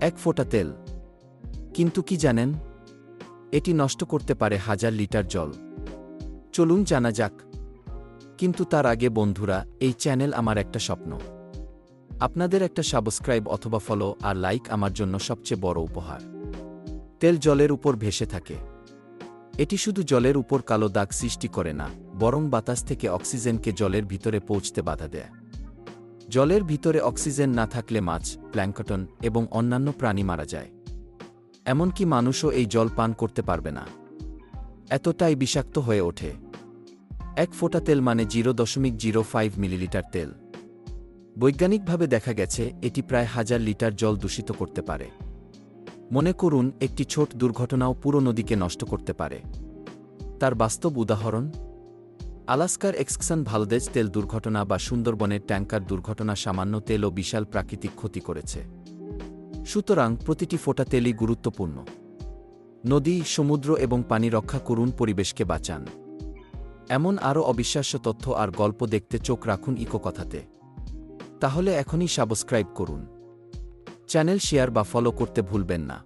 এক ফোঁটা তেল। কিন্তু কি জানেন? এটি নষ্ট করতে পারে হাজার লিটার জল। চলুন জানা যাক। কিন্তু তার আগে বন্ধুরা, এই চ্যানেল আমার একটা স্বপ্ন। আপনাদের একটা সাবস্ক্রাইব অথবা ফলো আর লাইক আমার জন্য সবচেয়ে বড় উপহার। তেল জলের উপর ভেসে থাকে। এটি শুধু জলের উপর কালো দাগ সৃষ্টি করে না, বরং বাতাস থেকে অক্সিজেনকে জলের ভিতরে পৌঁছতে বাধা দেয়। জলের ভিতরে অক্সিজেন না থাকলে মাছ, প্ল্যাঙ্কটন এবং অন্যান্য প্রাণী মারা যায়। এমনকি মানুষও এই জল পান করতে পারবে না। এতটাই বিষাক্ত হয়ে ওঠে। এক ফোঁটা তেল মানে 0.05 মিলিলিটার তেল। বৈজ্ঞানিকভাবে দেখা গেছে এটি প্রায় 1000 লিটার জল দূষিত করতে পারে। মনে করুন, একটি ছোট দুর্ঘটনাও পুরো নদীকে নষ্ট করতে পারে। তার বাস্তব উদাহরণ: আলাস্কার এক্সক্সন ভালদেজ তেল দুর্ঘটনা বা সুন্দরবনের ট্যাঙ্কার দুর্ঘটনা। সামান্য তেলও বিশাল প্রাকৃতিক ক্ষতি করেছে। সুতরাং প্রতিটি ফোঁটা তেলই গুরুত্বপূর্ণ। নদী, সমুদ্র এবং পানি রক্ষা করুন, পরিবেশকে বাঁচান। এমন আরও অবিশ্বাস্য তথ্য আর গল্প দেখতে চোখ রাখুন ইকো কথাতে। তাহলে এখনই সাবস্ক্রাইব করুন। চ্যানেল শেয়ার বা ফলো করতে ভুলবেন না।